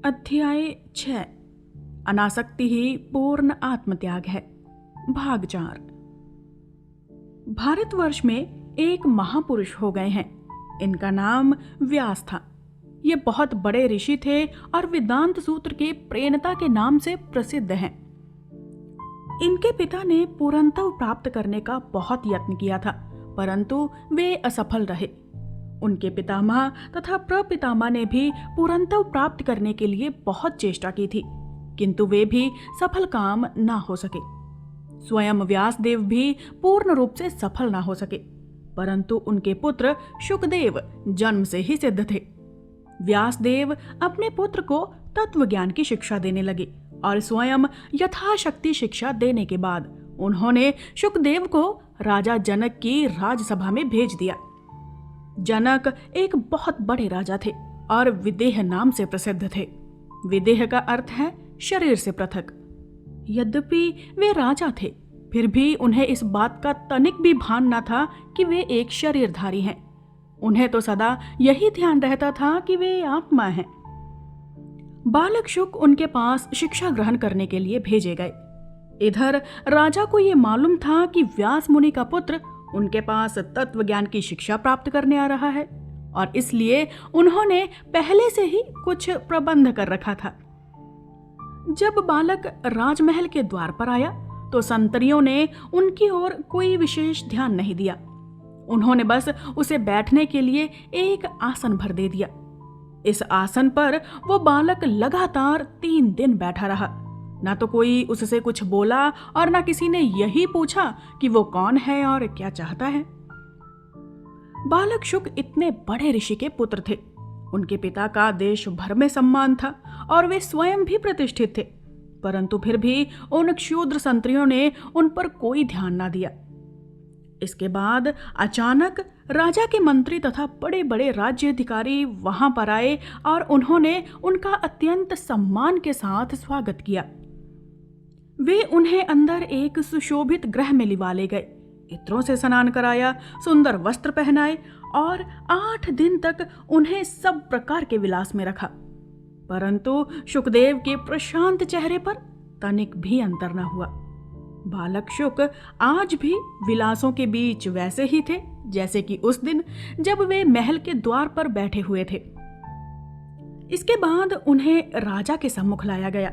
अध्याय 6 अनासक्ति ही पूर्ण आत्मत्याग है। भाग 4। भारतवर्ष में एक महापुरुष हो गए हैं। इनका नाम व्यास था। ये बहुत बड़े ऋषि थे और वेदांत सूत्र के प्रेरणा के नाम से प्रसिद्ध हैं। इनके पिता ने पूर्णत्व प्राप्त करने का बहुत यत्न किया था, परंतु वे असफल रहे। उनके पितामह तथा प्रपितामह ने भी पूर्णत्व प्राप्त करने के लिए बहुत चेष्टा की थी, किंतु वे भी सफल काम ना हो सके। स्वयं व्यासदेव भी पूर्ण रूप से सफल ना हो सके, परंतु उनके पुत्र शुकदेव जन्म से ही सिद्ध थे। व्यासदेव अपने पुत्र को तत्व ज्ञान की शिक्षा देने लगे और स्वयं यथाशक्ति शिक्षा देने के बाद उन्होंने शुकदेव को राजा जनक की राजसभा में भेज दिया। जनक एक बहुत बड़े राजा थे और विदेह नाम से प्रसिद्ध थे। विदेह का अर्थ है शरीर से पृथक। यद्यपि वे राजा थे, फिर भी उन्हें इस बात का तनिक भी भान न था कि वे एक शरीरधारी हैं। उन्हें तो सदा यही ध्यान रहता था कि वे आत्मा हैं। बालक शुक उनके पास शिक्षा ग्रहण करने के लिए भेजे गए। इधर राजा को यह मालूम था कि व्यास मुनि का पुत्र उनके पास तत्व ज्ञान की शिक्षा प्राप्त करने आ रहा है और इसलिए उन्होंने पहले से ही कुछ प्रबंध कर रखा था। जब बालक राजमहल के द्वार पर आया तो संतरियों ने उनकी ओर कोई विशेष ध्यान नहीं दिया। उन्होंने बस उसे बैठने के लिए एक आसन भर दे दिया। इस आसन पर वो बालक लगातार 3 दिन बैठा रहा। ना तो कोई उससे कुछ बोला और ना किसी ने यही पूछा कि वो कौन है और क्या चाहता है। बालक शुक इतने बड़े ऋषि के पुत्र थे। उनके पिता का देश भर में सम्मान था और वे स्वयं भी प्रतिष्ठित थे, परंतु फिर भी उन क्षुद्र संतरियों ने उन पर कोई ध्यान ना दिया। इसके बाद अचानक राजा के मंत्री तथा बड़े बड़े राज्य अधिकारी वहां पर आए और उन्होंने उनका अत्यंत सम्मान के साथ स्वागत किया। वे उन्हें अंदर एक सुशोभित गृह में लिवा ले गए, इत्रों से स्नान कराया, सुंदर वस्त्र पहनाए और 8 दिन तक उन्हें सब प्रकार के विलास में रखा। परंतु शुकदेव के प्रशांत चेहरे पर तनिक भी अंतर न हुआ। बालक शुक आज भी विलासों के बीच वैसे ही थे जैसे कि उस दिन जब वे महल के द्वार पर बैठे हुए थे। इसके बाद उन्हें राजा के सम्मुख लाया गया।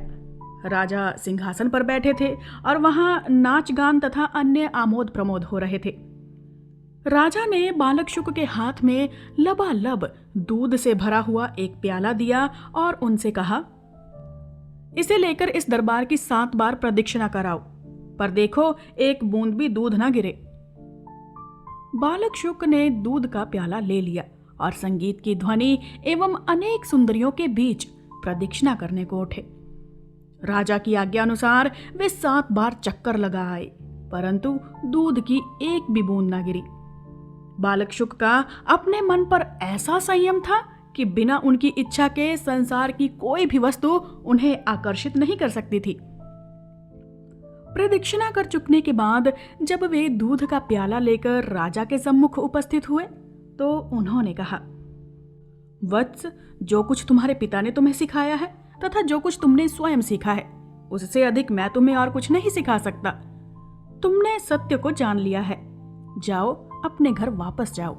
राजा सिंहासन पर बैठे थे और वहां नाच गान तथा अन्य आमोद प्रमोद हो रहे थे। राजा ने बालक शुक के हाथ में लबालब दूध से भरा हुआ एक प्याला दिया और उनसे कहा, इसे लेकर इस दरबार की 7 बार प्रदक्षिणा कराओ, पर देखो एक बूंद भी दूध ना गिरे। बालक शुक ने दूध का प्याला ले लिया और संगीत की ध्वनि एवं अनेक सुंदरियों के बीच प्रदक्षिणा करने को उठे। राजा की आज्ञा अनुसार वे 7 बार चक्कर लगा आए, परंतु दूध की एक भी बूंद ना गिरी। बालक शुक का अपने मन पर ऐसा संयम था कि बिना उनकी इच्छा के संसार की कोई भी वस्तु उन्हें आकर्षित नहीं कर सकती थी। प्रदक्षिणा कर चुकने के बाद जब वे दूध का प्याला लेकर राजा के सम्मुख उपस्थित हुए तो उन्होंने कहा, वत्स, जो कुछ तुम्हारे पिता ने तुम्हें सिखाया है तथा जो कुछ तुमने स्वयं सीखा है, उससे अधिक मैं तुम्हें और कुछ नहीं सिखा सकता। तुमने सत्य को जान लिया है, जाओ अपने घर वापस जाओ।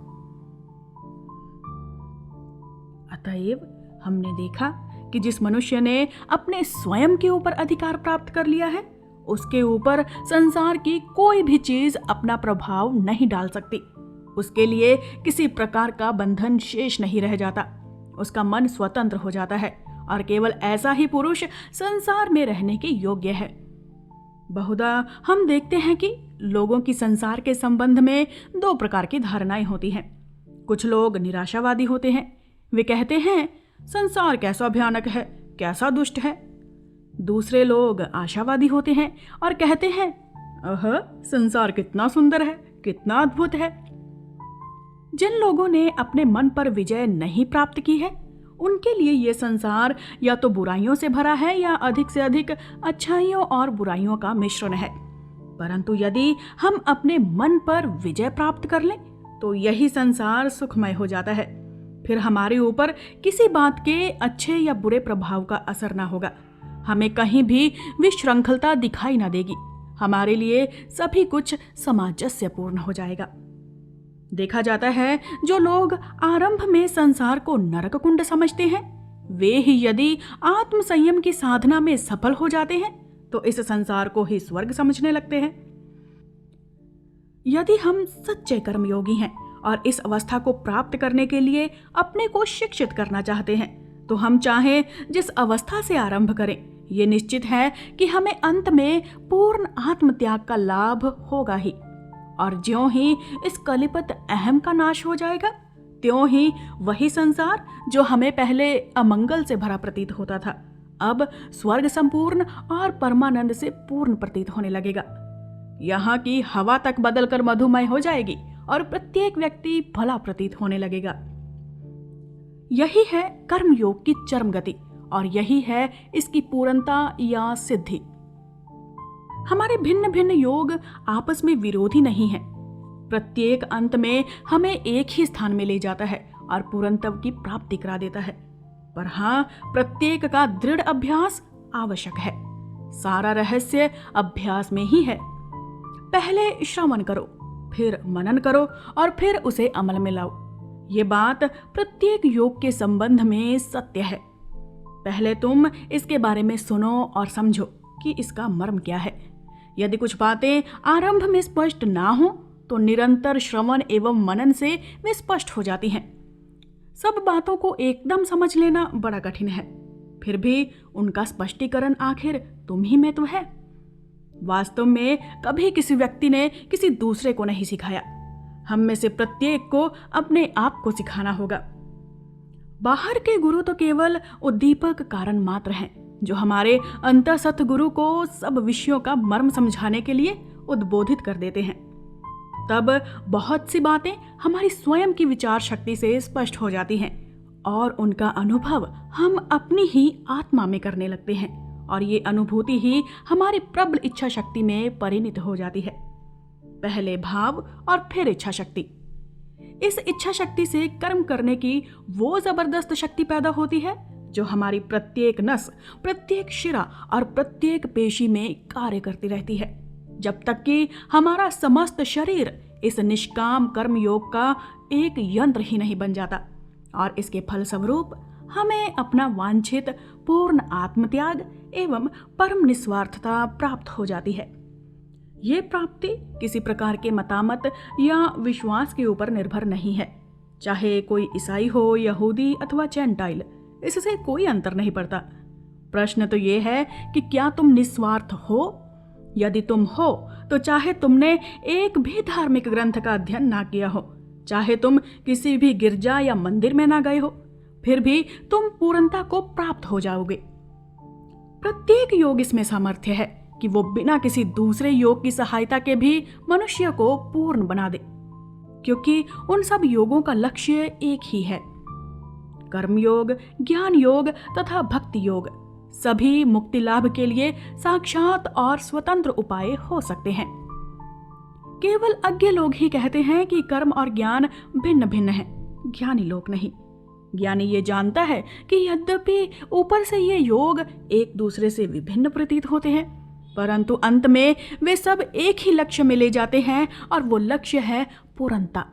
अतएव हमने देखा कि जिस मनुष्य ने अपने स्वयं के ऊपर अधिकार प्राप्त कर लिया है, उसके ऊपर संसार की कोई भी चीज अपना प्रभाव नहीं डाल सकती। उसके लिए किसी प्रकार का बंधन शेष नहीं रह जाता। उसका मन स्वतंत्र हो जाता है और केवल ऐसा ही पुरुष संसार में रहने के योग्य है। बहुधा हम देखते हैं कि लोगों की संसार के संबंध में 2 प्रकार की धारणाएं होती हैं। कुछ लोग निराशावादी होते हैं। वे कहते हैं संसार कैसा भयानक है, कैसा दुष्ट है। दूसरे लोग आशावादी होते हैं और कहते हैं संसार कितना सुंदर है, कितना अद्भुत है। जिन लोगों ने अपने मन पर विजय नहीं प्राप्त की है, उनके लिए ये संसार या तो बुराइयों से भरा है या अधिक से अधिक अच्छाइयों और बुराइयों का मिश्रण है। परंतु यदि हम अपने मन पर विजय प्राप्त कर लें तो यही संसार सुखमय हो जाता है। फिर हमारे ऊपर किसी बात के अच्छे या बुरे प्रभाव का असर ना होगा। हमें कहीं भी विशृंखलता दिखाई ना देगी। हमारे लिए सभी कुछ सामंजस्यपूर्ण हो जाएगा। देखा जाता है जो लोग आरंभ में संसार को नरक कुंड समझते हैं, वे ही यदि आत्म संयम की साधना में सफल हो जाते हैं तो इस संसार को ही स्वर्ग समझने लगते हैं। यदि हम सच्चे कर्मयोगी हैं और इस अवस्था को प्राप्त करने के लिए अपने को शिक्षित करना चाहते हैं तो हम चाहे जिस अवस्था से आरंभ करें, ये निश्चित है कि हमें अंत में पूर्ण आत्मत्याग का लाभ होगा ही। और ज्यों ही इस कलिपत अहम का नाश हो जाएगा, त्यों ही वही संसार जो हमें पहले अमंगल से भरा प्रतीत होता था, अब स्वर्ग संपूर्ण और परमानंद से पूर्ण प्रतीत होने लगेगा। यहाँ की हवा तक बदलकर मधुमय हो जाएगी और प्रत्येक व्यक्ति भला प्रतीत होने लगेगा। यही है कर्मयोग की चरम गति और यही है इसकी पूर्णता या सिद्धि। हमारे भिन्न भिन्न योग आपस में विरोधी नहीं है। प्रत्येक अंत में हमें एक ही स्थान में ले जाता है और पूर्णत्व की प्राप्ति करा देता है। पर हाँ, प्रत्येक का दृढ़ अभ्यास आवश्यक है। सारा रहस्य अभ्यास में ही है। पहले श्रवण करो, फिर मनन करो और फिर उसे अमल में लाओ। ये बात प्रत्येक योग के संबंध में सत्य है। पहले तुम इसके बारे में सुनो और समझो कि इसका मर्म क्या है। यदि कुछ बातें आरंभ में स्पष्ट ना हो तो निरंतर श्रवण एवं मनन से वे स्पष्ट हो जाती हैं। सब बातों को एकदम समझ लेना बड़ा कठिन है, फिर भी उनका स्पष्टीकरण आखिर तुम ही में तो है। वास्तव में कभी किसी व्यक्ति ने किसी दूसरे को नहीं सिखाया। हम में से प्रत्येक को अपने आप को सिखाना होगा। बाहर के गुरु तो केवल उद्दीपक कारण मात्र हैं, जो हमारे अंतःसत गुरु को सब विषयों का मर्म समझाने के लिए उद्बोधित कर देते हैं। तब बहुत सी बातें हमारी स्वयं की विचार शक्ति से स्पष्ट हो जाती हैं और उनका अनुभव हम अपनी ही आत्मा में करने लगते हैं और ये अनुभूति ही हमारी प्रबल इच्छा शक्ति में परिणत हो जाती है। पहले भाव और फिर इच्छा शक्ति। इस इच्छा शक्ति से कर्म करने की वो जबरदस्त शक्ति पैदा होती है जो हमारी प्रत्येक नस, प्रत्येक शिरा और प्रत्येक पेशी में कार्य करती रहती है, जब तक कि हमारा समस्त शरीर इस निष्काम कर्म योग का एक यंत्र ही नहीं बन जाता और इसके फलस्वरूप हमें अपना वांछित पूर्ण आत्मत्याग एवं परम निस्वार्थता प्राप्त हो जाती है। ये प्राप्ति किसी प्रकार के मतामत या विश्वास के ऊपर निर्भर नहीं है। चाहे कोई ईसाई हो, यहूदी अथवा जेंटाइल, इससे कोई अंतर नहीं पड़ता। प्रश्न तो ये है कि क्या तुम निस्वार्थ हो? यदि तुम हो तो चाहे तुमने एक भी धार्मिक ग्रंथ का अध्ययन ना किया हो, चाहे तुम किसी भी गिरजा या मंदिर में ना गए हो, फिर भी तुम पूर्णता को प्राप्त हो जाओगे। प्रत्येक योग इसमें सामर्थ्य है कि वो बिना किसी दूसरे योग की सहायता के भी मनुष्य को पूर्ण बना दे, क्योंकि उन सब योगों का लक्ष्य एक ही है। कर्मयोग, ज्ञान योग तथा भक्ति योग सभी मुक्ति लाभ के लिए साक्षात और स्वतंत्र उपाय हो सकते हैं। केवल अज्ञ लोग ही कहते हैं कि कर्म और ज्ञान भिन्न भिन्न हैं, ज्ञानी लोग नहीं। ज्ञानी ये जानता है कि यद्यपि ऊपर से ये योग एक दूसरे से विभिन्न प्रतीत होते हैं, परंतु अंत में वे सब एक ही लक्ष्य में ले जाते हैं और वो लक्ष्य है पूर्णता।